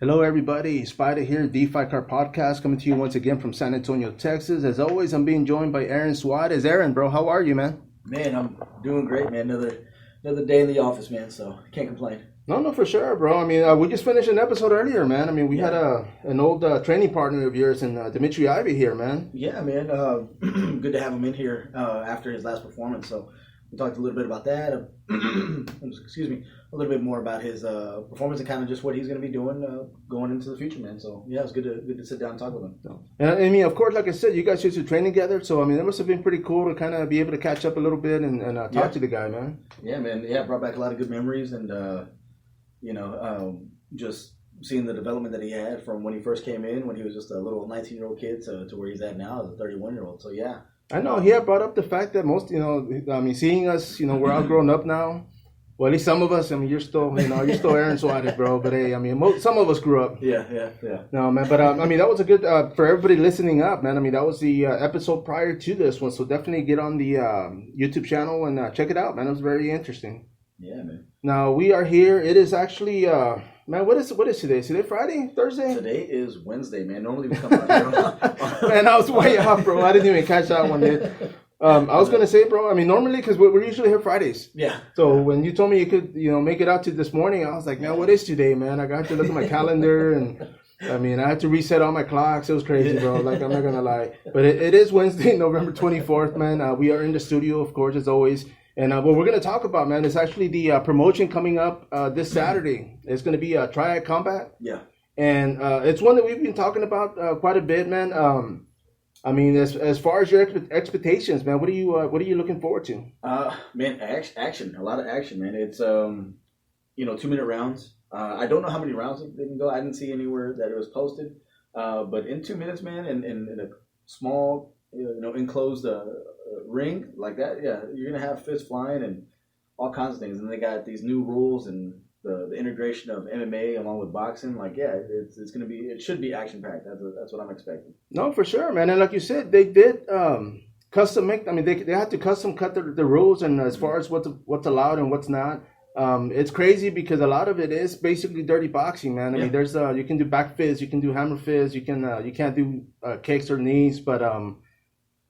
Hello, everybody. sPidA here, the FITE Card Podcast, coming to you once again from San Antonio, Texas. As always, I'm being joined by Aaron Suarez. Aaron, bro, how are you, man? Man, I'm doing great, man. Another day in the office, man, so can't complain. No, for sure, bro. I mean, we just finished an episode earlier, man. I mean, we had an old training partner of yours in Dimitri Ivy here, man. Yeah, man. Good to have him in here after his last performance. So we talked a little bit about that. Excuse me. A little bit more about his performance and kind of just what he's going to be doing going into the future, man. So yeah, it was good to sit down and talk with him. And I mean, of course, like I said, you guys used to train together. So I mean, it must have been pretty cool to kind of be able to catch up a little bit and talk to the guy, man. Yeah, man. Yeah, brought back a lot of good memories and just seeing the development that he had from when he first came in, when he was just a little 19-year-old kid to where he's at now as a 31-year-old. So yeah. I know he had brought up the fact that most, seeing us, we're all grown up now. Well, at least some of us. I mean, you're still Aaron Suarez, bro. But hey, I mean, some of us grew up. Yeah. No, man. But I mean, that was a good for everybody listening up, man. I mean, that was the episode prior to this one. So definitely get on the YouTube channel and check it out, man. It was very interesting. Yeah, man. Now we are here. It is actually, man. What is today? Is today Friday? Thursday? Today is Wednesday, man. Normally we come out here. Man, I was way off, bro. I didn't even catch that one, dude. I was gonna say, bro. I mean, normally because we're usually here Fridays. Yeah. So when you told me you could, make it out to this morning, I was like, man, what is today, man? I got to look at my calendar, and I mean, I had to reset all my clocks. It was crazy, bro. Like, I'm not gonna lie, but it is Wednesday, November 24th, man. We are in the studio, of course, as always, and what we're gonna talk about, man, is actually the promotion coming up this Saturday. It's gonna be a Triad Combat. Yeah. And it's one that we've been talking about quite a bit, man. I mean, as far as your expectations, man, what are you looking forward to? Man, action, a lot of action, man. It's 2-minute rounds. I don't know how many rounds they can go. I didn't see anywhere that it was posted. But in 2 minutes, man, in a small, enclosed ring like that, yeah, you're gonna have fists flying and all kinds of things. And they got these new rules and the integration of MMA along with boxing, like, yeah, it should be action packed. That's what I'm expecting. No, for sure, man. And like you said, they did custom make. I mean, they had to custom cut the rules, and as far as what's allowed and what's not. It's crazy because a lot of it is basically dirty boxing, man. I mean, there's you can do back fists, you can do hammer fists, you can't do kicks or knees, but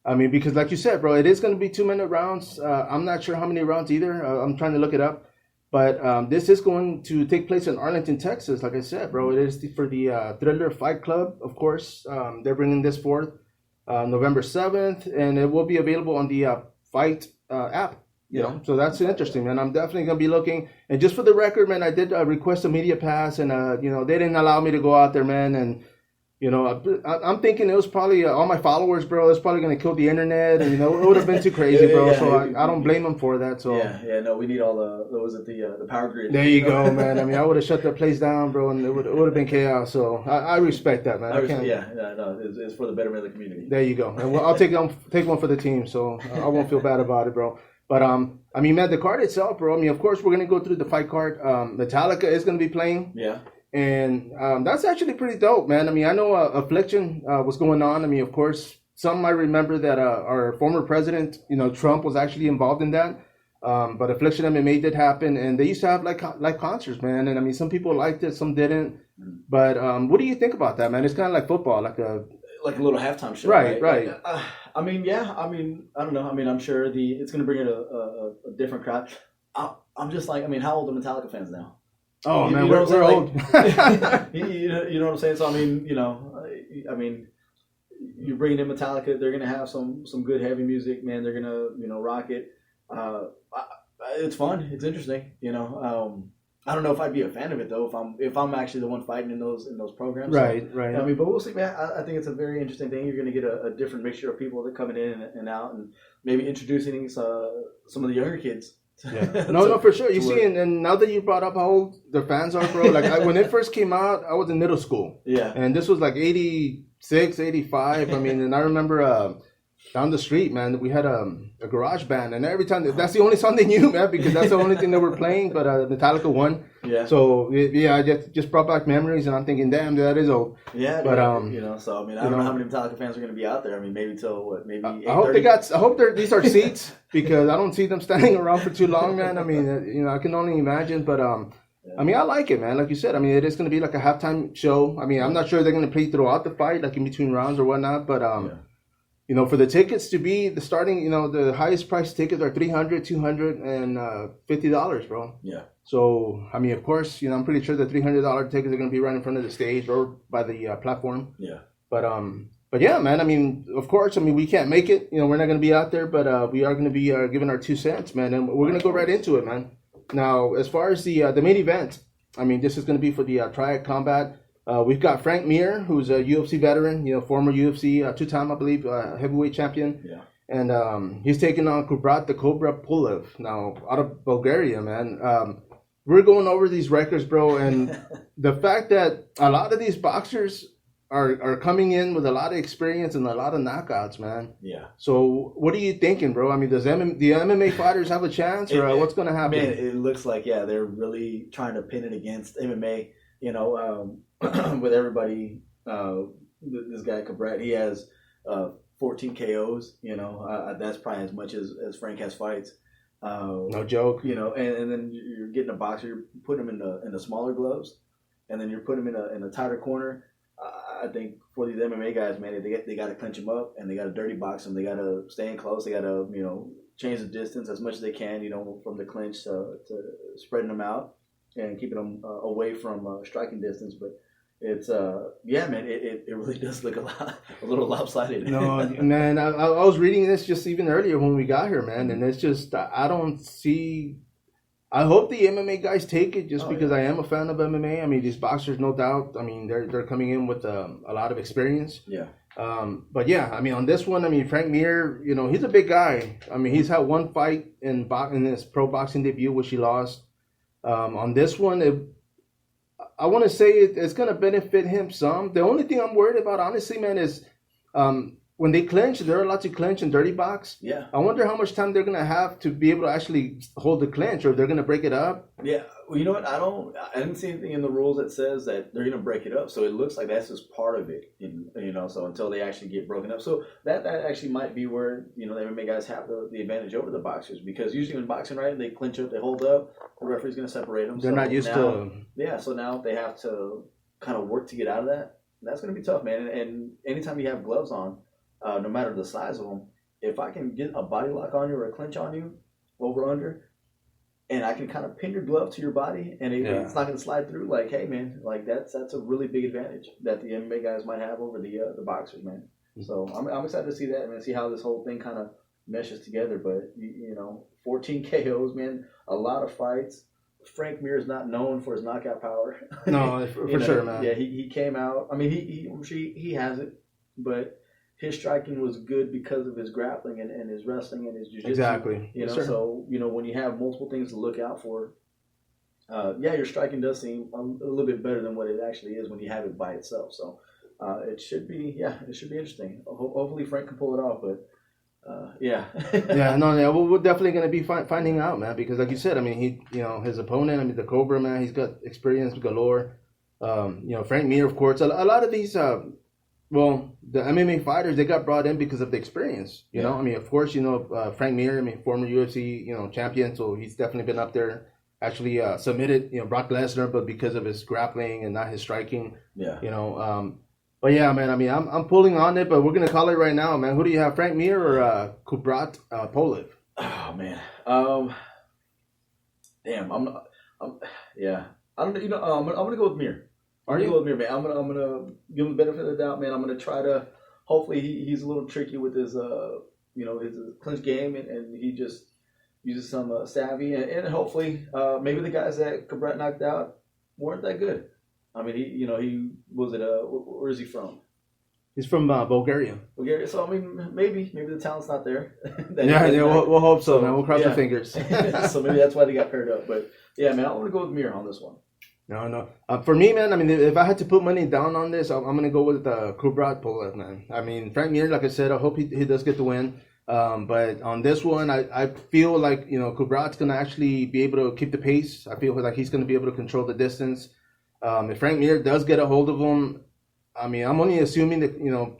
I mean, because like you said, bro, it is going to be 2-minute rounds. I'm not sure how many rounds either. I'm trying to look it up. But this is going to take place in Arlington, Texas. Like I said, bro, it is for the Thriller Fight Club, of course. They're bringing this forth November 7th, and it will be available on the FITE app. You know, so that's interesting, man. I'm definitely going to be looking. And just for the record, man, I did request a media pass, and, they didn't allow me to go out there, man. And, I'm thinking it was probably all my followers, bro. It's probably going to kill the internet. And, it would have been too crazy, bro. So I don't blame them for that. So no, we need all the power grid. There you go, man. I mean, I would have shut that place down, bro, and it would have been chaos. So I respect that, man. It's for the betterment of the community. There you go. And I'll take one for the team, so I won't feel bad about it, bro. But I mean, man, the card itself, bro. I mean, of course, we're gonna go through the fight card. Metallica is gonna be playing. Yeah. And that's actually pretty dope, man. I mean, I know Affliction was going on. I mean, of course, some might remember that our former president, Trump, was actually involved in that. But Affliction MMA did happen, and they used to have like concerts, man. And I mean, some people liked it, some didn't. But what do you think about that, man? It's kind of like football, like a little halftime show, right? I mean, yeah. I mean, I don't know. I mean, I'm sure it's going to bring in a different crowd. I'm just like, I mean, how old are Metallica fans now? Oh, man, we're old. You know what I'm saying? So, I mean, you're bringing in Metallica. They're going to have some good heavy music, man. They're going to, rock it. It's fun. It's interesting, I don't know if I'd be a fan of it, though, if I'm actually the one fighting in those programs. Right. I mean, but we'll see, man. I think it's a very interesting thing. You're going to get a different mixture of people that are coming in and out, and maybe introducing some of the younger kids. Yeah. No, for sure. You see, and now that you brought up how old their fans are, bro, like when it first came out, I was in middle school. Yeah. And this was like 86, 85. I mean, and I remember down the street, man, we had a garage band, and every time that's the only song they knew, man, because that's the only thing they were playing. But Metallica won. Yeah. So I just brought back memories, and I'm thinking, damn, that is old. Yeah. But so I mean, I don't know how many Metallica fans are going to be out there. I mean, maybe till what? Maybe. I hope these are seats because I don't see them standing around for too long, man. I mean, I can only imagine. But Yeah. I mean, I like it, man. Like you said, I mean, it is going to be like a halftime show. I mean, I'm not sure they're going to play throughout the fight, like in between rounds or whatnot. But Yeah. you know, for the tickets to be the starting, you know, the highest price tickets are $300, $250, bro. Yeah. So, I mean, of course, you know, I'm pretty sure the $300 tickets are going to be right in front of the stage or by the platform. Yeah. But yeah, man, I mean, of course, I mean, we can't make it. You know, we're not going to be out there, but we are going to be giving our 2 cents, man. And we're going to go right into it, man. Now, as far as the main event, I mean, this is going to be for the Triad Combat. We've got Frank Mir, who's a UFC veteran, you know, former UFC, 2-time, I believe, heavyweight champion. Yeah. And he's taking on Kubrat the Cobra Pulev, now out of Bulgaria, man. We're going over these records, bro, and the fact that a lot of these boxers are coming in with a lot of experience and a lot of knockouts, man. Yeah. So what are you thinking, bro? I mean, does the MMA fighters have a chance, or what's going to happen? Man, it looks like, yeah, they're really trying to pin it against MMA, you know, with everybody. This guy, Cabrat, he has 14 KOs, you know. That's probably as much as Frank has fights. No joke. You know, and then you're getting a boxer, you're putting him in the smaller gloves, and then you're putting him in a tighter corner. I think for these MMA guys, man, they got to clinch them up, and they got to dirty box them. They got to stay in close. They got to, you know, change the distance as much as they can, you know, from the clinch to spreading them out and keeping them away from striking distance. But it's yeah, man, it really does look a little lopsided. No, man, I was reading this just even earlier when we got here, man, and it's just I don't see. I hope the MMA guys take it just because I am a fan of MMA. I mean, these boxers, no doubt. I mean, they're coming in with a lot of experience. Yeah. But yeah, I mean, on this one, I mean, Frank Mir, you know, he's a big guy. I mean, he's had one fight in his pro boxing debut, which he lost. On this one, I want to say it's going to benefit him some. The only thing I'm worried about, honestly, man, is when they clinch, they're allowed to clinch in dirty box. Yeah. I wonder how much time they're going to have to be able to actually hold the clinch, or if they're going to break it up. Yeah. Well, you know what? I didn't see anything in the rules that says that they're going to break it up. So it looks like that's just part of it, you know, so until they actually get broken up. So that actually might be where, you know, the MMA guys have the advantage over the boxers, because usually in boxing, right, they clinch up, they hold up, the referee's going to separate them. They're not used to. Yeah. So now they have to kind of work to get out of that. That's going to be tough, man. And anytime you have gloves on, no matter the size of them, if I can get a body lock on you or a clinch on you, over under, and I can kind of pin your glove to your body, and it's not going to slide through. Like, hey, man, like that's a really big advantage that the MMA guys might have over the boxers, man. So I'm excited to see that, man. See how this whole thing kind of meshes together. But you know, 14 KOs, man, a lot of fights. Frank Mir is not known for his knockout power. No, for sure, man. Yeah, he came out. I mean, he has it, but his striking was good because of his grappling and his wrestling and his jiu-jitsu. Exactly. You know, so, you know, when you have multiple things to look out for, your striking does seem a little bit better than what it actually is when you have it by itself. So it should be interesting. Hopefully Frank can pull it off, but yeah. We're definitely going to be finding out, man, because like you said, I mean, his opponent, I mean, the Cobra, man, he's got experience galore. You know, Frank Mir, of course, a lot of these, the MMA fighters, they got brought in because of the experience, you know? I mean, of course, you know, Frank Mir, I mean, former UFC, you know, champion, so he's definitely been up there, actually submitted, you know, Brock Lesnar, but because of his grappling and not his striking, you know, but yeah, man, I mean, I'm pulling on it, but we're going to call it right now, man. Who do you have, Frank Mir or Kubrat Pulev? Oh, man. Damn, I'm I don't know, you know, I'm going to go with Mir. I'm gonna go with Mir, man. I'm gonna give him the benefit of the doubt, man. I'm gonna try to. Hopefully, he's a little tricky with his, his clinch game, and he just uses some savvy, and hopefully, maybe the guys that Cabret knocked out weren't that good. I mean, he was it. Where is he from? He's from Bulgaria. Bulgaria. So I mean, maybe the talent's not there. We'll hope so, man. We'll cross our fingers. So maybe that's why they got paired up. But yeah, man, I'm gonna go with Mir on this one. No. For me, man, I mean, if I had to put money down on this, I'm going to go with Kubrat Pulev, man. I mean, Frank Mir, like I said, I hope he does get the win. But on this one, I feel like, you know, Kubrat's going to actually be able to keep the pace. I feel like he's going to be able to control the distance. If Frank Mir does get a hold of him, I mean, I'm only assuming that, you know,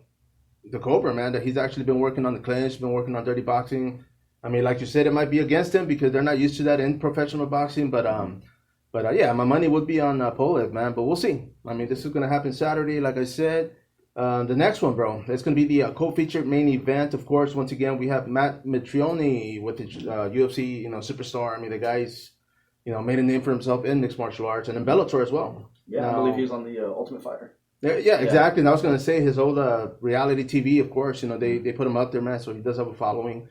the Cobra, man, that he's actually been working on the clinch, been working on dirty boxing. I mean, like you said, it might be against him because they're not used to that in professional boxing, but But yeah, my money would be on Polev, man. But we'll see. I mean, this is gonna happen Saturday, like I said. The next one, bro, it's gonna be the co-featured main event. Of course, once again, we have Matt Mitrione with the UFC, superstar. I mean, the guy's, made a name for himself in mixed martial arts and in Bellator as well. Yeah, now, I believe he was on the Ultimate Fighter. Yeah, exactly. And I was gonna say his old reality TV, of course. They put him up there, man. So he does have a following.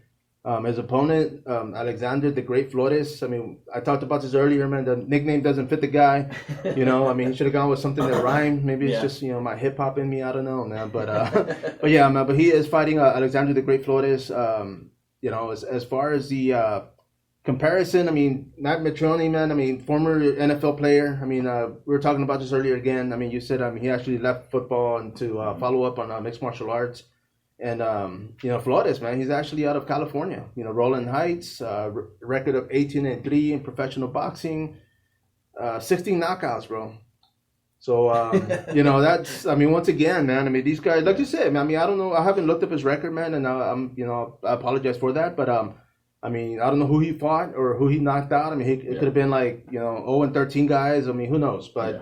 His opponent, Alexander the Great Flores. I mean, I talked about this earlier, man. The nickname doesn't fit the guy. I mean, he should have gone with something that rhymed. Maybe it's just, my hip hop in me. I don't know, man. But yeah, man. But he is fighting Alexander the Great Flores. As far as the comparison, I mean, Matt Mitrione, man. I mean, former NFL player. I mean, we were talking about this earlier again. I mean, you said he actually left football and to follow up on mixed martial arts. And, Flores, man, he's actually out of California. Rolling Heights, record of 18-3 in professional boxing, 16 knockouts, bro. So, that's, I mean, once again, man, I mean, these guys, like you said, man, I mean, I don't know. I haven't looked up his record, man, and I apologize for that. But, I mean, I don't know who he fought or who he knocked out. I mean, it could have been like, 0-13 guys. I mean, who knows? But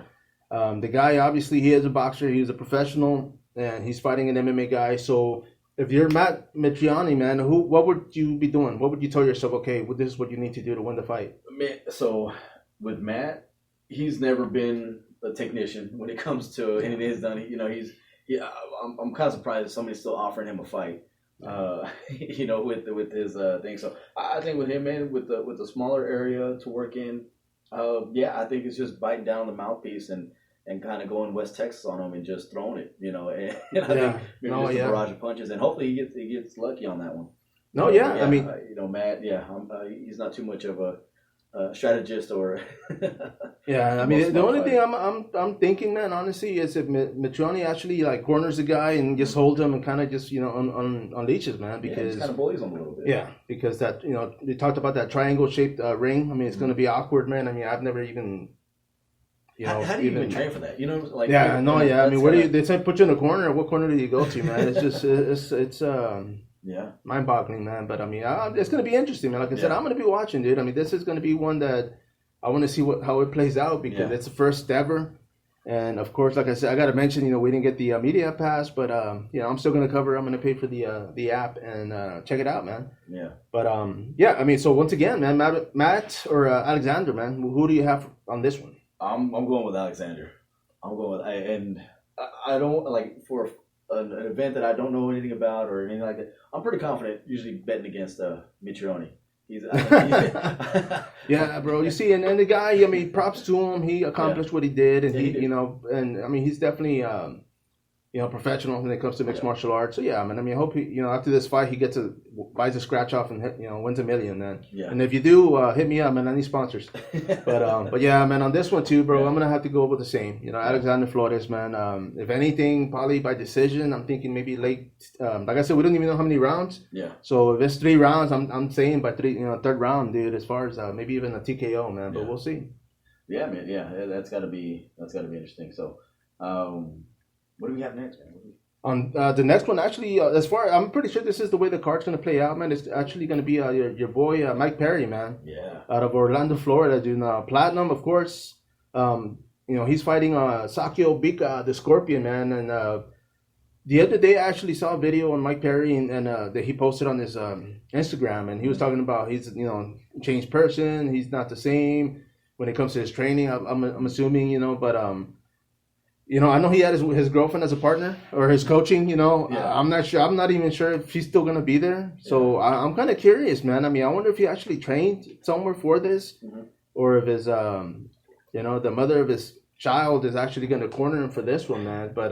the guy, obviously, he is a boxer. He's a professional. And he's fighting an MMA guy. So if you're Matt Mitrione, man, what would you be doing? What would you tell yourself? Okay, well, this is what you need to do to win the fight. So with Matt, he's never been a technician when it comes to anything he's done. I'm kind of surprised that somebody's still offering him a fight. With his thing. So I think with him, man, with the smaller area to work in, I think it's just biting down the mouthpiece and kind of going West Texas on him and just throwing it, and I think maybe just a barrage of punches, and hopefully he gets lucky on that one. I mean, Matt, he's not too much of a strategist or. I mean, the only thing I'm thinking, man, honestly, is if Mitrione actually like corners the guy and just holds him and kind of just unleashes, man, because kind of bullies him a little bit. Yeah, because that they talked about that triangle shaped ring. I mean, it's going to be awkward, man. I mean, I've never even. How do you even train for that? I mean, where do they say put you in a corner? What corner do you go to, man? It's just it's mind-boggling, man. But I mean, it's gonna be interesting, man. Like I said, I'm gonna be watching, dude. I mean, this is gonna be one that I want to see how it plays out because it's the first ever. And of course, like I said, I gotta mention, we didn't get the media pass, but I'm still gonna cover. I'm gonna pay for the app and check it out, man. Yeah. But I mean, so once again, man, Matt or Alexander, man, who do you have on this one? I'm going with Alexander. I don't like for an event that I don't know anything about or anything like that. I'm pretty confident usually betting against Mitrione. Yeah, bro. You see, and the guy, I mean, props to him. He accomplished what he did, and and I mean, he's definitely professional when it comes to mixed martial arts. So yeah, man. I mean, I hope he, after this fight, he buys a scratch off and wins $1 million. Then, and if you do, hit me up, man. I need sponsors. But yeah, man. On this one too, bro, I'm gonna have to go with the same. Alexander Flores, man. If anything, probably by decision. I'm thinking maybe late. Like I said, we don't even know how many rounds. Yeah. So if it's 3 rounds, I'm saying by third round, dude. As far as maybe even a TKO, man. But we'll see. Yeah, man. Yeah, that's gotta be interesting. So. What do we have next, man? On the next one, actually, I'm pretty sure this is the way the card's going to play out, man. It's actually going to be your boy, Mike Perry, man. Yeah. Out of Orlando, Florida, dude. Platinum, of course. He's fighting Sakio Bika, the Scorpion, man. And the other day, I actually saw a video on Mike Perry and that he posted on his Instagram. And he was talking about he's, changed person. He's not the same when it comes to his training, I'm assuming, but... I know he had his girlfriend as a partner or his coaching, I'm not sure. I'm not even sure if she's still going to be there. So I'm kind of curious, man. I mean, I wonder if he actually trained somewhere for this or if his, the mother of his child is actually going to corner him for this one, man. But,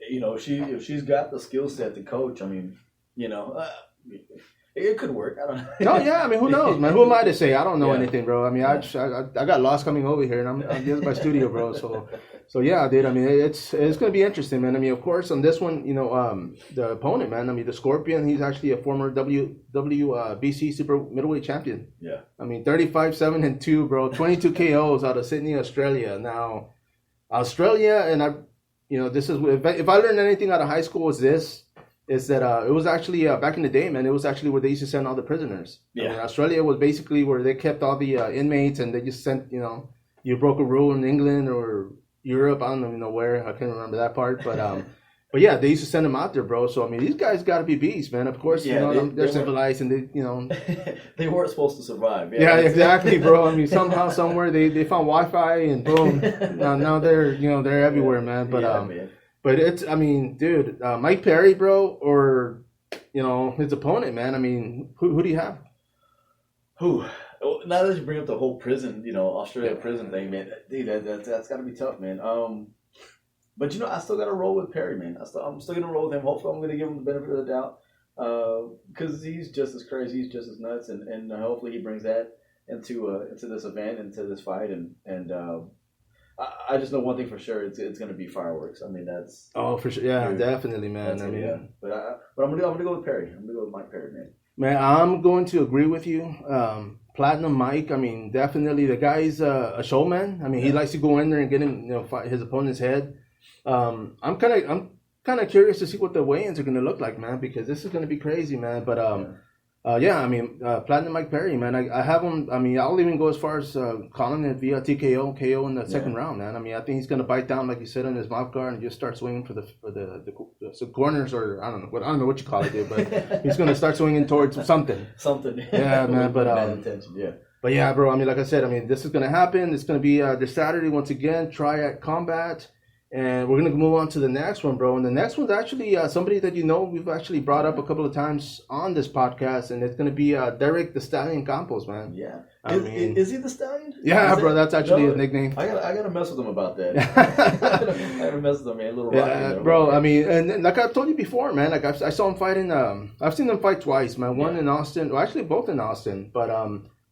if she's got the skill set to coach, I mean, it could work. I don't know. No, yeah. I mean, who knows, man? Who am I to say? I don't know anything, bro. I mean, I got lost coming over here, and I'm in my studio, bro. So yeah, dude. I mean, it's gonna be interesting, man. I mean, of course, on this one, the opponent, man. I mean, the Scorpion. He's actually a former WBC super middleweight champion. Yeah. I mean, 35-7-2, bro. 22 KOs out of Sydney, Australia. Now, Australia, and this is if I learned anything out of high school, was this. Is that it was actually back in the day, man. It was actually where they used to send all the prisoners. Yeah. I mean, Australia was basically where they kept all the inmates, and they just sent you you broke a rule in England or Europe. I don't even know where. I can't remember that part, but yeah, they used to send them out there, bro. So I mean, these guys got to be beasts, man. Of course, they're civilized and they weren't supposed to survive. Yeah, exactly, bro. I mean, somehow, somewhere, they found Wi-Fi and boom, now they're everywhere, man. But man. But it's, I mean, dude, Mike Perry, bro, or his opponent, man. I mean, who do you have? Who? Now that you bring up the whole prison, Australia prison thing, man, dude, that's got to be tough, man. But I still got to roll with Perry, man. I'm still gonna roll with him. Hopefully, I'm gonna give him the benefit of the doubt, because he's just as crazy, he's just as nuts, and hopefully he brings that into this event, into this fight, and I just know one thing for sure: it's gonna be fireworks. I mean, that's for sure, yeah, definitely, man. I mean, yeah. But I'm gonna go with Perry. I'm gonna go with Mike Perry, man. Man, I'm going to agree with you. Platinum Mike, I mean, definitely the guy's a showman. I mean, he likes to go in there and get him, fight his opponent's head. I'm kind of curious to see what the weigh-ins are going to look like, man, because this is going to be crazy, man. But yeah, I mean, Platinum Mike Perry, man, I have him. I mean, I'll even go as far as calling it via TKO, KO in the second round, man. I mean, I think he's going to bite down, like you said, on his mouth guard and just start swinging for the corners, or I don't know what you call it, dude, but he's going to start swinging towards something. Yeah, man. But attention, yeah. But yeah, bro. I mean, like I said, I mean, this is going to happen. It's going to be this Saturday once again. Triad Combat. And we're going to move on to the next one, bro. And the next one's actually somebody that we've actually brought up a couple of times on this podcast. And it's going to be Derek the Stallion Campos, man. Yeah. Is he the Stallion? Yeah, bro. That's actually his nickname. I gotta mess with him about that. I gotta mess with him, man. A little rocky, bro. I mean, and like I've told you before, man, like I saw him fighting. I've seen him fight twice, man. One in Austin. Well, actually, both in Austin. But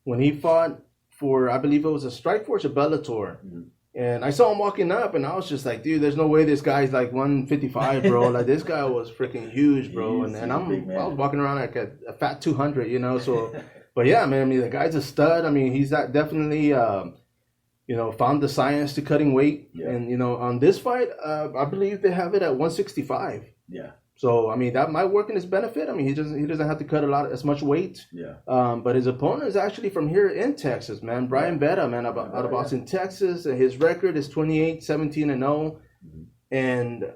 when he fought for, I believe it was a Strikeforce or Bellator. Mm-hmm. And I saw him walking up, and I was just like, dude, there's no way this guy's like 155, bro. Like, this guy was freaking huge, bro. And I was walking around like a fat 200, so. But yeah, man, I mean, the guy's a stud. I mean, he's definitely, found the science to cutting weight. Yeah. And, on this fight, I believe they have it at 165. Yeah. So, I mean, that might work in his benefit. I mean, he doesn't have to cut as much weight. Yeah. But his opponent is actually from here in Texas, man. Brian Vetta, man, out of Austin, Texas. His record is 28-17-0. Mm-hmm. And,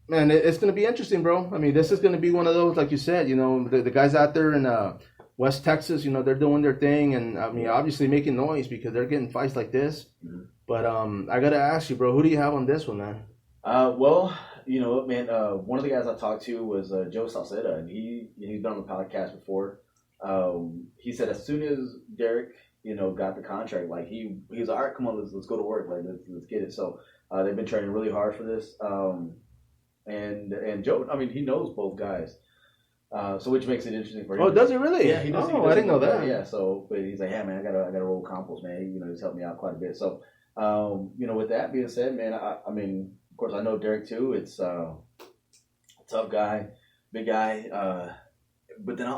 man, it's going to be interesting, bro. I mean, this is going to be one of those, like you said, the guys out there in West Texas, they're doing their thing. And, I mean, obviously making noise because they're getting fights like this. Mm-hmm. But I got to ask you, bro, who do you have on this one, man? Well, man, one of the guys I talked to was Joe Salceda, and he's been on the podcast before. He said as soon as Derek, got the contract, like he was all right, come on, let's go to work, like let's get it. So they've been training really hard for this. And Joe, I mean, he knows both guys, so which makes it interesting for him. Oh, does he really? Yeah, he does. Oh, I didn't know that. Yeah, so but he's like, yeah, man, I gotta roll Campos, man. He's helped me out quite a bit. So, with that being said, man, I mean. Of course, I know Derek too. It's a tough guy, big guy. But then,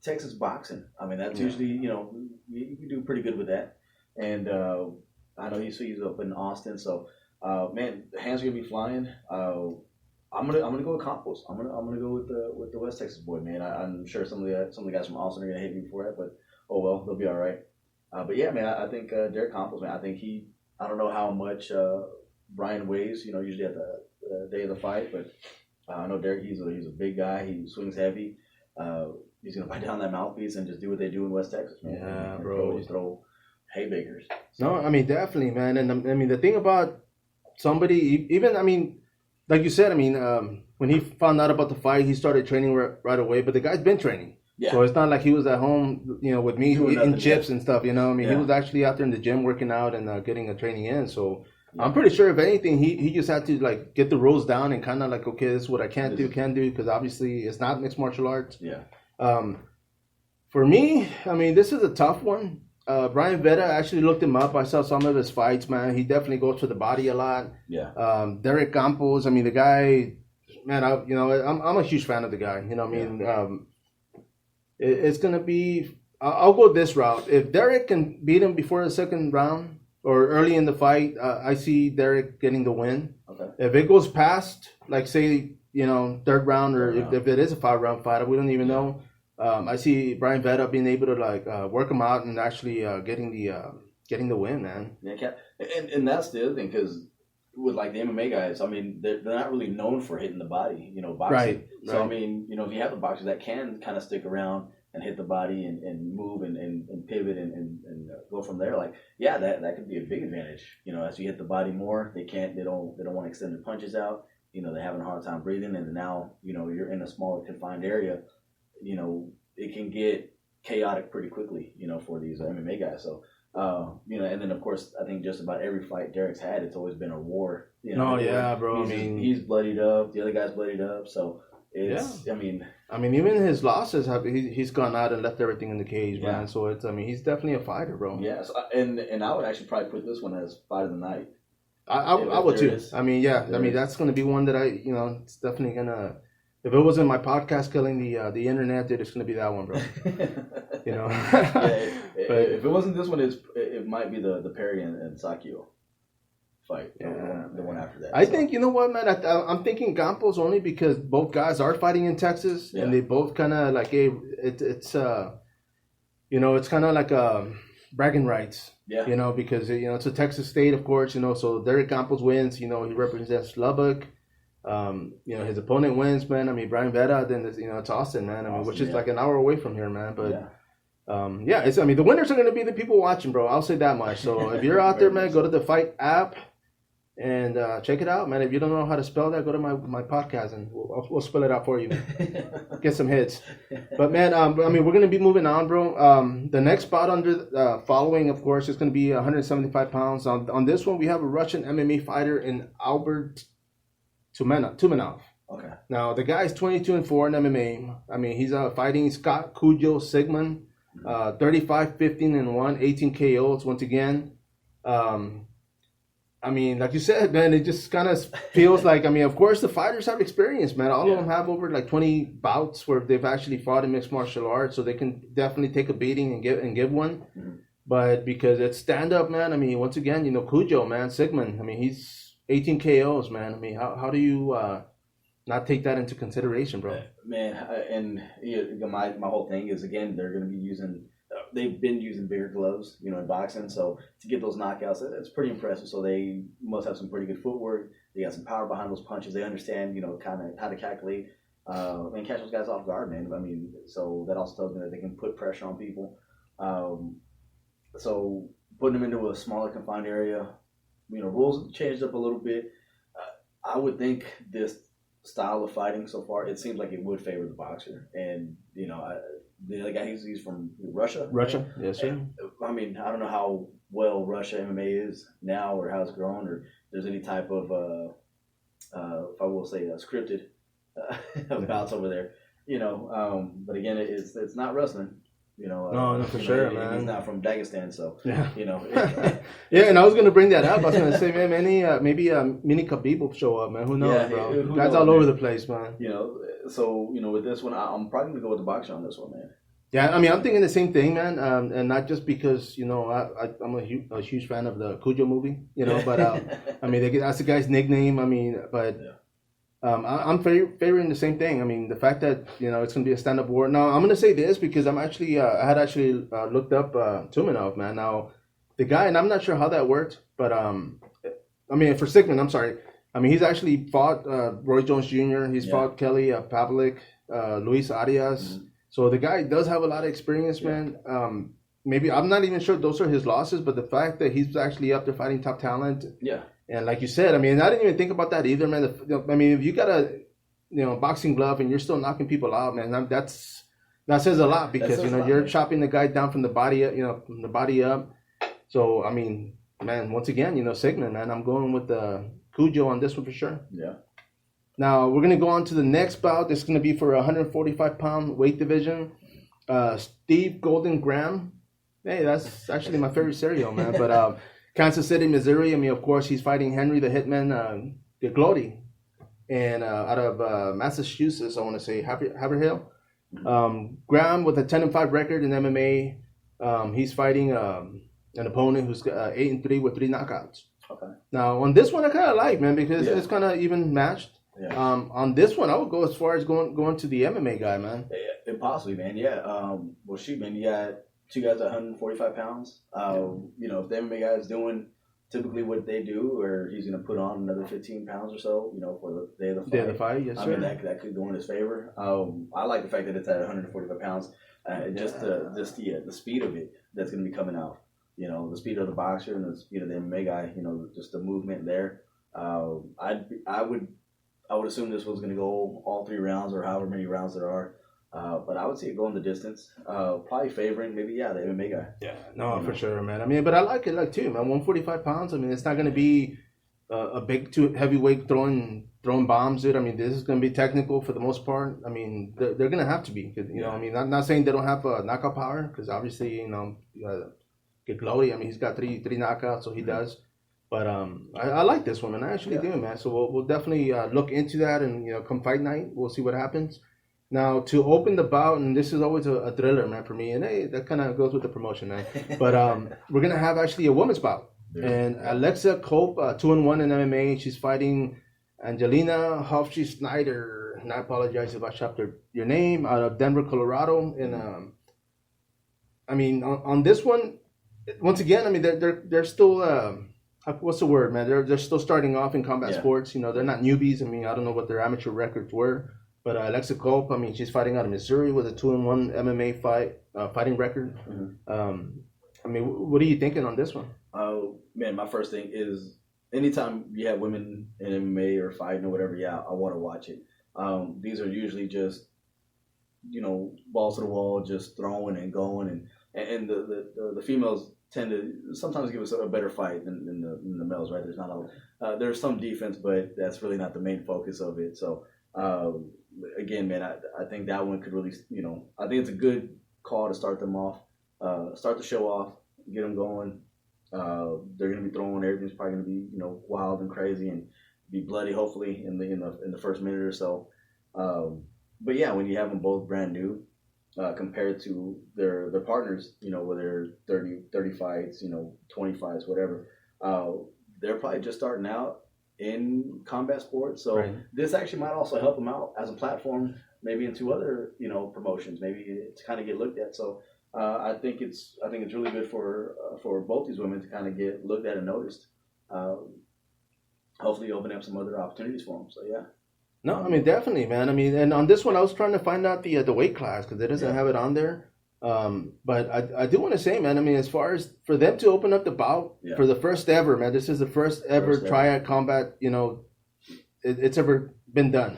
Texas boxing. I mean, that's usually, you do pretty good with that. And I know he's up in Austin. So, man, the hands are gonna be flying. I'm gonna go with Campos. I'm gonna go with the West Texas boy, man. I'm sure some of the guys from Austin are gonna hate me for it, but oh well, they'll be all right. But yeah, man, I think Derek Campos, man. I think I don't know how much. Brian weighs, usually at the day of the fight, but I know Derek, he's a big guy. He swings heavy. He's gonna bite down that mouthpiece and just do what they do in West Texas, man. Yeah, bro. Throw haymakers. So. No, I mean definitely, man. And I mean the thing about somebody, even I mean, like you said, I mean, when he found out about the fight, he started training right away. But the guy's been training. Yeah. So it's not like he was at home, with me eating chips and stuff. I mean, he was actually out there in the gym working out and getting a training in. So. I'm pretty sure if anything, he just had to like get the rules down and kind of like, okay, this is what I can do, because obviously it's not mixed martial arts. Yeah. For me, I mean, this is a tough one. Brian Vetta, I actually looked him up. I saw some of his fights, man. He definitely goes to the body a lot. Yeah. Derek Campos, I mean, the guy, man, I'm a huge fan of the guy. It's gonna be. I'll go this route. If Derek can beat him before the second round. Or early in the fight, I see Derek getting the win. Okay. If it goes past, like say, third round, or if it is a 5-round fight, we don't even know. I see Brian Vetta being able to like work him out and actually getting getting the win, man. Yeah, and that's the other thing, because with like the MMA guys, I mean, they're not really known for hitting the body, boxing. Right. So I mean, if you have the boxers that can kind of stick around and hit the body and move and pivot and go from there, like, yeah, that could be a big advantage. As you hit the body more, they don't want to extend their punches out. They're having a hard time breathing, and now you're in a smaller confined area. It can get chaotic pretty quickly. For these MMA guys. So. And then of course I think just about every fight Derek's had, it's always been a war. Oh yeah, bro. He's bloodied up. The other guy's bloodied up. So it's. Yeah. I mean, even his losses he's gone out and left everything in the cage, man. Yeah. So he's definitely a fighter, bro. Yeah. So, and I would actually probably put this one as fight of the night. I would too. That's going to be one that it's definitely gonna. If it wasn't my podcast killing the internet, it's going to be that one, bro. But if it wasn't this one, it might be the Perry and Sakio fight. Yeah, the one after that. I think, you know what, man? I'm thinking Campos only because both guys are fighting in Texas, and they both kind of like it's kind of like bragging rights. Yeah. Because it's a Texas state, of course. So Derek Campos wins. He represents Lubbock. His opponent wins, man. I mean, Brian Vera, then it's Austin, man. I mean, which is like an hour away from here, man. But the winners are going to be the people watching, bro. I'll say that much. So if you're out there, man, go to the FITE app and check it out, man. If you don't know how to spell that, go to my podcast and we'll spell it out for you. Get some hits. But man, we're going to be moving on, bro. The next bout under following, of course, is going to be 175 pounds. On this one, we have a Russian MMA fighter in Albert Tumanov. Okay. Now the guy's 22-4 in MMA. I mean, he's fighting Scott Cujo Sigmund, 35-15-1, 18 KOs once again. Like you said, man, it just kind of feels like. Of course, the fighters have experience, man. All of them have over like 20 bouts where they've actually fought in mixed martial arts, so they can definitely take a beating and give one. Mm-hmm. But because it's stand up, man. Once again, Cujo, man, Sigmund. He's 18 KOs, man. How do you not take that into consideration, bro? Man, my whole thing is, again, they're going to be they've been using bigger gloves, in boxing. So to get those knockouts, it's pretty impressive. So they must have some pretty good footwork. They got some power behind those punches. They understand, kind of how to calculate and catch those guys off guard, man. So that also tells me that they can put pressure on people. So putting them into a smaller confined area, rules have changed up a little bit. I would think this style of fighting so far, it seems like it would favor the boxer. And, the other guy, he's from Russia. Russia, yes, sir. I don't know how well Russia MMA is now or how it's grown or if there's any type of, if I will say, scripted bouts over there. But again, it's not wrestling. No, for sure, man. He's not from Dagestan, so yeah. Yeah, and I was gonna bring that up. I was gonna say, man, maybe Mini Khabib will show up, man. Who knows, bro? Who Guys knows, all over the place, man. So with this one, I'm probably gonna go with the boxer on this one, man. Yeah, I'm thinking the same thing, man. And not just because I'm a huge fan of the Cujo movie, but that's the guy's nickname. I'm favoring the same thing. The fact that it's going to be a stand-up war. Now I'm going to say this because I'm actually I had actually looked up Tumanov, man. Now the guy, and I'm not sure how that worked, but for Sigmund, I'm sorry. He's actually fought Roy Jones Jr. He's fought Kelly Pavlik, Luis Arias. Mm-hmm. So the guy does have a lot of experience, man. Maybe I'm not even sure those are his losses, but the fact that he's actually up there fighting top talent. Yeah. And like you said, I didn't even think about that either, man. If you got a, boxing glove and you're still knocking people out, man, that says a lot because you're chopping the guy down from the body, from the body up. So man, once again, Sigmund, man, I'm going with Cujo on this one for sure. Yeah. Now we're gonna go on to the next bout. It's gonna be for a 145-pound weight division. Steve Golden Graham. Hey, that's actually my favorite cereal, man. But Kansas City, Missouri. Of course, he's fighting Henry the Hitman Glody. And out of Massachusetts, I want to say Haverhill. Graham with a 10-5 record in MMA. He's fighting an opponent who's 8-3 with 3 knockouts. Okay. Now, on this one, I kind of like, man, because it's kind of even matched. Yeah. On this one, I would go as far as going to the MMA guy, man. Yeah, possibly, man. Yeah. Man, you got two guys at 145 pounds. You know, if the MMA guy is doing typically what they do, or he's going to put on another 15 pounds or so, you know, for the day of the fight. Day of the fight, yes, I sir. mean, that could go in his favor. I like the fact that it's at 145 pounds. Just the speed of it that's going to be coming out. You know, the speed of the boxer and the speed of the MMA guy. You know, just the movement there. I would assume this was going to go all 3 rounds or however many rounds there are. But I would see it going the distance. Probably favoring maybe the MMA guy. Yeah, no, for sure, man. I mean, but I like it too, man. 145 pounds. I mean, it's not going to be a big too heavyweight throwing bombs, dude. I mean, this is going to be technical for the most part. I mean, they're going to have to be. You know, I mean, not saying they don't have knockout power, because obviously, you know, get Glory. I mean, he's got three knockouts, so he does. But I like this one, man. I actually do, man. So we'll definitely look into that, and, you know, come fight night, we'll see what happens. Now, to open the bout, and this is always a thriller, man, for me, and hey, that kind of goes with the promotion, man. But we're going to have actually a women's bout. And Alexa Cope, 2-1 in MMA, she's fighting Angelina Hofschi-Snyder, and I apologize if I chopped your name, out of Denver, Colorado. And I mean, on this one, once again, I mean, they're still, what's the word, man? They're still starting off in combat sports. You know, they're not newbies. I mean, I don't know what their amateur records were. But Alexa Cope, I mean, she's fighting out of Missouri with a 2-1 MMA fighting record. I mean, what are you thinking on this one? Man, my first thing is anytime you have women in MMA or fighting or whatever, I want to watch it. These are usually just, you know, balls to the wall, just throwing and going, and the females tend to sometimes give us a better fight than the males, right? There's not there's some defense, but that's really not the main focus of it. So. Again, man, I think that one could really, you know, I think it's a good call to start them off, start the show off, get them going. They're going to be throwing, everything's probably going to be, you know, wild and crazy and be bloody, hopefully, in the first minute or so. But yeah, when you have them both brand new, compared to their partners, you know, whether 30 fights, you know, 20 fights, whatever, they're probably just starting out in combat sports, so this actually might also help them out as a platform, maybe into other, you know, promotions, maybe to kind of get looked at. So I think it's really good for both these women to kind of get looked at and noticed. Hopefully, open up some other opportunities for them. So yeah. No, I mean, definitely, man. I mean, and on this one, I was trying to find out the weight class because it doesn't have it on there. But I do want to say, man, I mean, as far as for them to open up the bout for the first ever, man, this is the first ever Triad Combat, you know, it's ever been done.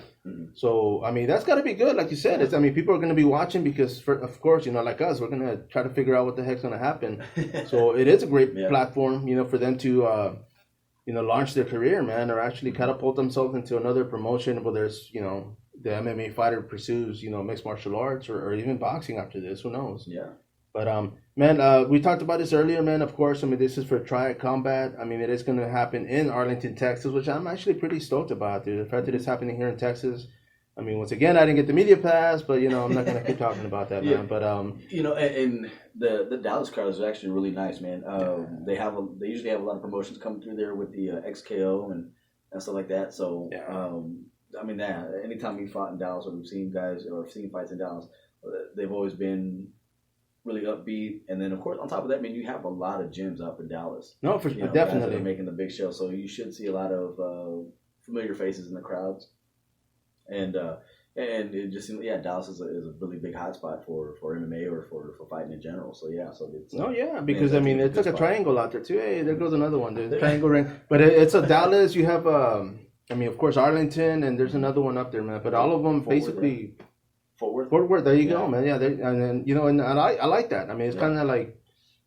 So, I mean, that's got to be good. Like you said, I mean, people are going to be watching because, of course, you know, like us, we're going to try to figure out what the heck's going to happen. So it is a great platform, you know, for them to, you know, launch their career, man, or actually catapult themselves into another promotion, whether it's, you know, the MMA fighter pursues, you know, mixed martial arts or even boxing after this. Who knows? Yeah. But, man, we talked about this earlier, man. Of course, I mean, this is for Triad Combat. I mean, it is going to happen in Arlington, Texas, which I'm actually pretty stoked about, dude. The fact that it's happening here in Texas. I mean, once again, I didn't get the media pass, but, you know, I'm not going to keep talking about that, man. But, you know, and the Dallas crowd is actually really nice, man. They usually have a lot of promotions coming through there with the XKO and stuff like that. So, I mean, anytime we fought in Dallas or we've seen guys or seen fights in Dallas, they've always been really upbeat. And then, of course, on top of that, I mean, you have a lot of gyms up in Dallas. No, for sure, definitely. They're making the big show. So you should see a lot of familiar faces in the crowds. And it just seems, Dallas is a really big hotspot for MMA or for fighting in general. So, so it's... because, I mean, it's like a triangle out there, too. Hey, there goes another one, dude. Triangle ring. But it's a Dallas. You have... I mean, of course, Arlington, and there's another one up there, man. But all of them basically... Fort Worth. There you go, man. Yeah, and then, you know, and I like that. I mean, it's kind of like...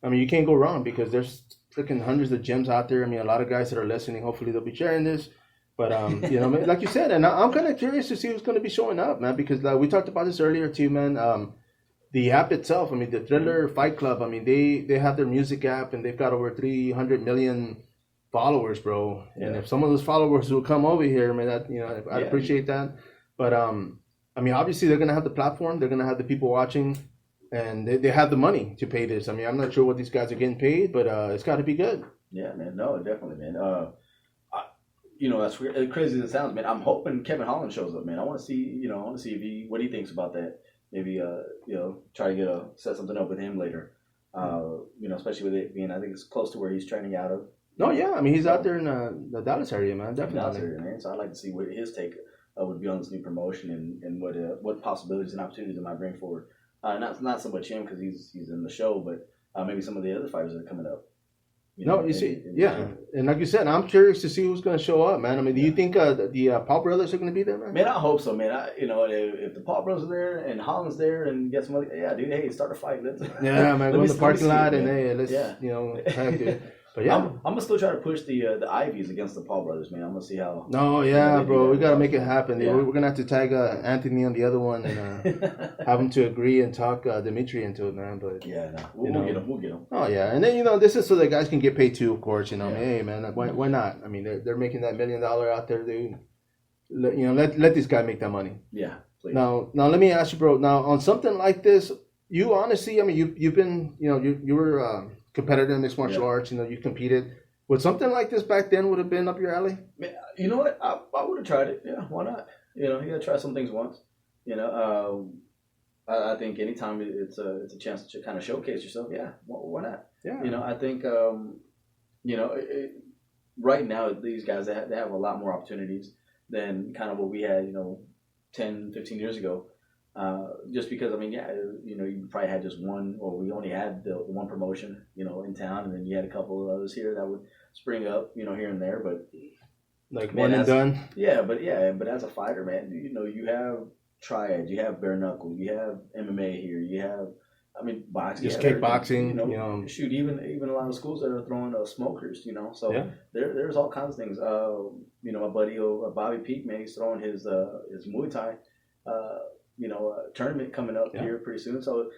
I mean, you can't go wrong because there's freaking hundreds of gyms out there. I mean, a lot of guys that are listening, hopefully they'll be sharing this. But, you know, like you said, and I'm kind of curious to see who's going to be showing up, man, because we talked about this earlier, too, man. The app itself, I mean, the Thriller Fight Club, I mean, they have their music app, and they've got over 300 million followers, bro. And if some of those followers will come over here, I mean, that, you know, I'd appreciate that. But I mean, obviously they're gonna have the platform, they're gonna have the people watching, and they have the money to pay this. I mean, I'm not sure what these guys are getting paid, but it's got to be good. Yeah, man. No, definitely, man. You know, as crazy as it sounds, man, I'm hoping Kevin Holland shows up, man. I want to see, what he thinks about that. Maybe, try to set something up with him later. Especially with it being, I think it's close to where he's training out of. No, yeah, I mean he's out there in the Dallas area, man. Definitely. Dallas area, man. So I'd like to see what his take would be on this new promotion and what possibilities and opportunities it might bring forward. Not so much him because he's in the show, but maybe some of the other fighters that are coming up. And like you said, I'm curious to see who's going to show up, man. I mean, do you think the Paul brothers are going to be there, man? Man, I hope so, man. If the Paul brothers are there and Holland's there and get some other, dude, hey, start a fight. Let's man, go in the parking lot and hey, let's heck, dude. But yeah, I'm gonna still try to push the Ivies against the Paul brothers, man. I'm gonna see how. No, yeah, bro, we gotta make it happen. Yeah. We're gonna have to tag Anthony on the other one and have him to agree and talk Dimitri into it, man. But we'll get him. Oh yeah, and then this is so that guys can get paid too, of course. Hey man, why not? I mean, they're making that $1 million out there, dude. Let this guy make that money. Yeah, please. Now let me ask you, bro. Now on something like this, you honestly, I mean, you've been, you were. Competitor in mixed martial arts, you competed. Would something like this back then would have been up your alley? Man, you know what? I would have tried it. Yeah, why not? You gotta try some things once. I think anytime it's a chance to kind of showcase yourself. Yeah, why not? Yeah. I think right now these guys they have a lot more opportunities than kind of what we had 10, 15 years ago. Just because, I mean, you probably had just one, or we only had the one promotion, in town, and then you had a couple of others here that would spring up, here and there, but like one and done. Yeah, but as a fighter, man, you have triad, you have bare knuckle, you have MMA here, you have, I mean, boxing, just kickboxing, shoot, even a lot of schools that are throwing smokers, so there's all kinds of things. My buddy Bobby Peak, man, he's throwing his Muay Thai. Tournament coming up here pretty soon. So,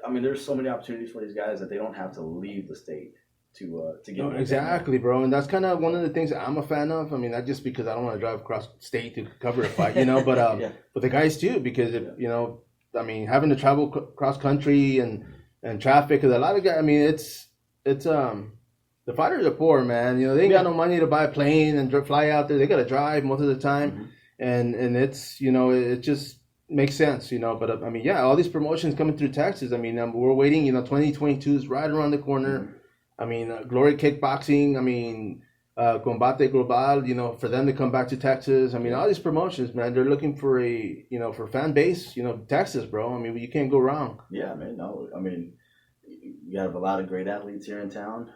I mean, there's so many opportunities for these guys that they don't have to leave the state to get. Exactly, bro, and that's kind of one of the things that I'm a fan of. I mean, not just because I don't want to drive across state to cover a fight, but but the guys too, because I mean, having to travel cross country and traffic, because a lot of guys, I mean, it's the fighters are poor, man. They ain't got no money to buy a plane and fly out there. They got to drive most of the time, and it's it just makes sense, but I mean, all these promotions coming through Texas. I mean, we're waiting, 2022 is right around the corner. I mean, Glory Kickboxing, I mean, Combate Global, for them to come back to Texas. I mean, all these promotions, man, they're looking for for fan base, Texas, bro. I mean, you can't go wrong. Yeah, man, no, I mean, you have a lot of great athletes here in town,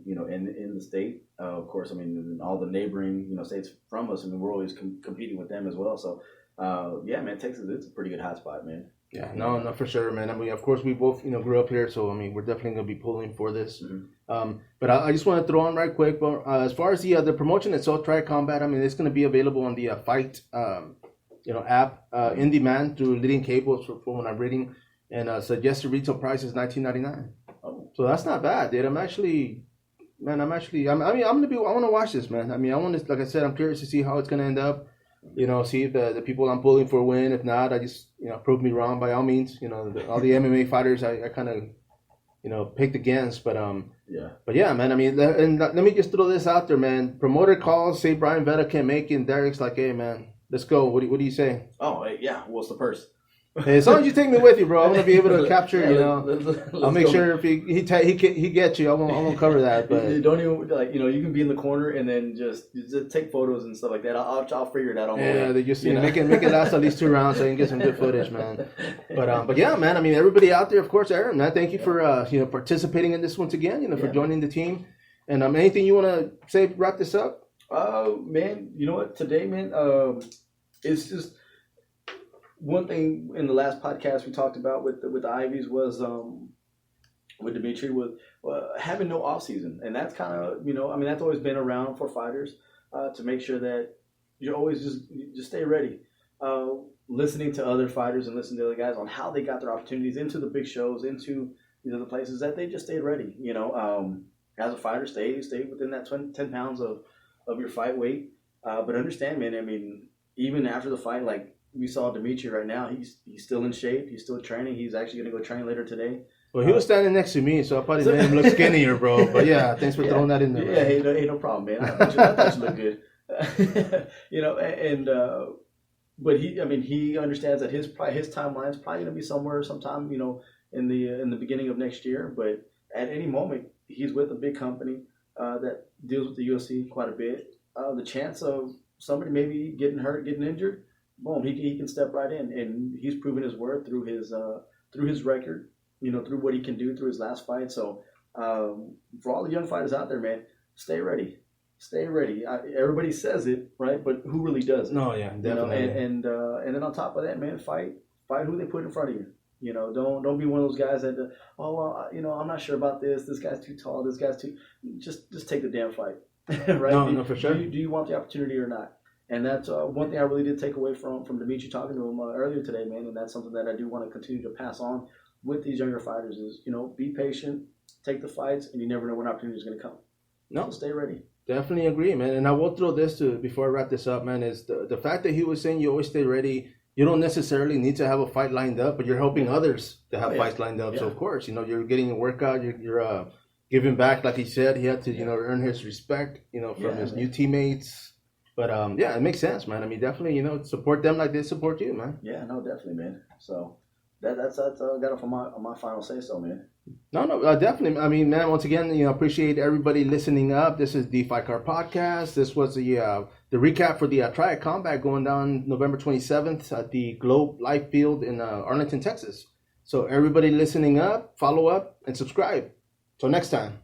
in the state. Of course, I mean, in all the neighboring, states from us, I mean, we're always competing with them as well, so. Man, Texas, it's a pretty good hotspot, man. Yeah, no, for sure, man. I mean, of course, we both, grew up here, so I mean, we're definitely gonna be pulling for this. But I just want to throw on right quick, but as far as the promotion itself, Triad Combat, I mean, it's gonna be available on the FITE, app, in demand through Leading Cables from what I'm reading, and suggested retail price is $19.99. Oh, so that's not bad, dude. I want to watch this, man. I mean, like I said, I'm curious to see how it's gonna end up. See if the people I'm pulling for win. If not, I just, prove me wrong by all means. All the MMA fighters I kind of, picked against. But man. I mean, and let me just throw this out there, man. Promoter calls, say Brian Vetta can't make it, and Derek's like, hey, man, let's go. What do you say? Oh, yeah. What's the purse? Hey, as long as you take me with you, bro, I want to be able to capture. I'll make sure if he gets you, I won't cover that. But you don't even you can be in the corner and then just take photos and stuff like that. I'll figure it out on the way. Yeah, they just make it last at least 2 rounds so I can get some good footage, man. But yeah, man. I mean, everybody out there, of course, Aaron, man, thank you for participating in this once again. For joining the team. And anything you want to say to wrap this up? Man, you know what? Today, man, it's just. One thing in the last podcast we talked about with the Ivies was with Dimitri was having no off season, and that's kind of I mean that's always been around for fighters to make sure that you're always just stay ready, listening to other fighters and listening to other guys on how they got their opportunities into the big shows, into the places that they just stayed ready. As a fighter, stay within that 10 pounds of your fight weight, but understand, man. I mean, even after the fight, like. We saw Dimitri right now. He's still in shape. He's still training. He's actually going to go train later today. Well, he was standing next to me, so I probably made him look skinnier, bro. But yeah, thanks for throwing that in there. Yeah, hey, no problem, man. I thought you looked good. But he understands that his timeline is probably going to be sometime, in the beginning of next year. But at any moment, he's with a big company that deals with the UFC quite a bit. The chance of somebody maybe getting hurt, getting injured, boom, he can step right in, and he's proven his worth through his record, through what he can do through his last fight. So for all the young fighters out there, man, stay ready. Stay ready. Everybody says it, right? But who really does it? No, yeah, definitely. And then on top of that, man, fight who they put in front of you. Don't be one of those guys that I'm not sure about this. This guy's too tall. This guy's too. Just take the damn fight, right? No, for sure. Do you want the opportunity or not? And that's one thing I really did take away from Dimitri talking to him earlier today, man. And that's something that I do want to continue to pass on with these younger fighters is, be patient, take the fights, and you never know when opportunity is going to come. No, so stay ready. Definitely agree, man. And I will throw this before I wrap this up, man, is the fact that he was saying you always stay ready. You don't necessarily need to have a fight lined up, but you're helping others to have fights lined up. Yeah. So of course, you're getting a workout. You're giving back, like he said. He had to, earn his respect, from his new teammates. But it makes sense, man. I mean, definitely, support them like they support you, man. Yeah, no, definitely, man. So that's got it on my final say so, man. No, definitely. I mean, man, once again, appreciate everybody listening up. This is the Fight Card Podcast. This was the recap for the Triad Combat going down November 27th at the Globe Life Field in Arlington, Texas. So everybody listening up, follow up, and subscribe. Till next time.